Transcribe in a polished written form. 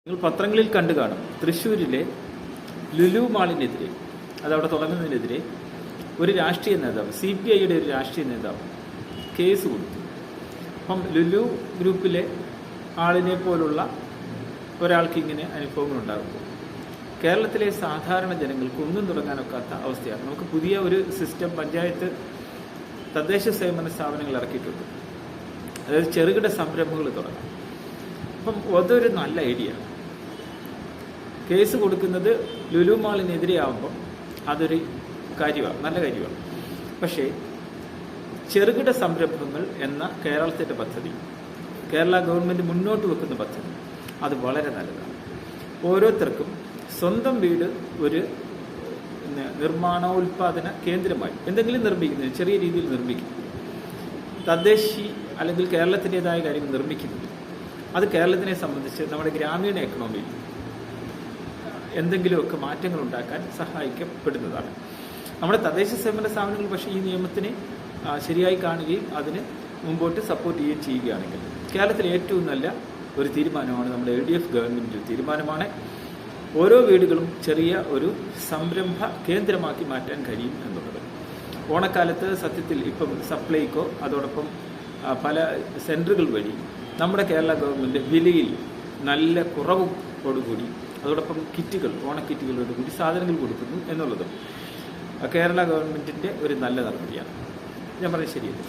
നിങ്ങൾ പത്രങ്ങളിൽ കണ്ടു കാണും, തൃശ്ശൂരിലെ ലുലു മാളിനെതിരെ, അതവിടെ തുടങ്ങുന്നതിനെതിരെ ഒരു രാഷ്ട്രീയ നേതാവ്, CPIയുടെ ഒരു രാഷ്ട്രീയ നേതാവ് കേസ് കൊടുത്തു. അപ്പം ലുലു ഗ്രൂപ്പിലെ ആളിനെ പോലുള്ള ഒരാൾക്ക് ഇങ്ങനെ അനുഭവങ്ങൾ ഉണ്ടാകുമ്പോൾ കേരളത്തിലെ സാധാരണ ജനങ്ങൾക്ക് ഒന്നും തുടങ്ങാനൊക്കാത്ത അവസ്ഥയാണ്. നമുക്ക് പുതിയ ഒരു സിസ്റ്റം പഞ്ചായത്ത് തദ്ദേശ സ്വയംഭരണ സ്ഥാപനങ്ങൾ ഇറക്കിയിട്ടുണ്ട്. അതായത് ചെറുകിട സംരംഭങ്ങൾ തുടങ്ങാം. അപ്പം അതൊരു നല്ല ഐഡിയ ആണ്. കേസ് കൊടുക്കുന്നത് ലുലു മാളിനെതിരെ ആകുമ്പം അതൊരു കാര്യമാണ്, നല്ല കാര്യമാണ്. പക്ഷേ ചെറുകിട സംരംഭങ്ങൾ എന്ന കേരളത്തിൻ്റെ പദ്ധതി, കേരള ഗവൺമെൻറ് മുന്നോട്ട് വെക്കുന്ന പദ്ധതി, അത് വളരെ നല്ലതാണ്. ഓരോരുത്തർക്കും സ്വന്തം വീട് ഒരു നിർമ്മാണോൽപാദന കേന്ദ്രമായി എന്തെങ്കിലും നിർമ്മിക്കുന്നത്, ചെറിയ രീതിയിൽ നിർമ്മിക്കുന്നത്, തദ്ദേശി അല്ലെങ്കിൽ കേരളത്തിൻ്റെതായ കാര്യങ്ങൾ നിർമ്മിക്കുന്നത്, അത് കേരളത്തിനെ സംബന്ധിച്ച് നമ്മുടെ ഗ്രാമീണ എക്കണോമിയിൽ എന്തെങ്കിലുമൊക്കെ മാറ്റങ്ങൾ ഉണ്ടാക്കാൻ സഹായിക്കപ്പെടുന്നതാണ്. നമ്മുടെ തദ്ദേശ സ്വയംഭരണ സ്ഥാപനങ്ങൾ പക്ഷേ ഈ നിയമത്തിനെ ശരിയായി കാണുകയും അതിന് മുമ്പോട്ട് സപ്പോർട്ട് ചെയ്യുകയും ചെയ്യുകയാണെങ്കിൽ കേരളത്തിലെ ഏറ്റവും നല്ല ഒരു തീരുമാനമാണ് നമ്മുടെ LDF ഗവൺമെൻറ് തീരുമാനമാണ്. ഓരോ വീടുകളും ചെറിയ ഒരു സംരംഭ കേന്ദ്രമാക്കി മാറ്റാൻ കഴിയും എന്നുള്ളത്. ഓണക്കാലത്ത് സത്യത്തിൽ ഇപ്പം സപ്ലൈക്കോ അതോടൊപ്പം പല സെൻറ്ററുകൾ വഴി നമ്മുടെ കേരള ഗവൺമെൻറ് വിലയിൽ നല്ല കുറവോടുകൂടി അതോടൊപ്പം കിറ്റുകൾ, ഓണക്കിറ്റുകളോടുകൂടി സാധനങ്ങൾ കൊടുക്കുന്നു എന്നുള്ളതും കേരള ഗവൺമെൻറ്റിൻ്റെ ഒരു നല്ല നടപടിയാണ്. ഞാൻ പറയുന്നത് ശരിയല്ലേ?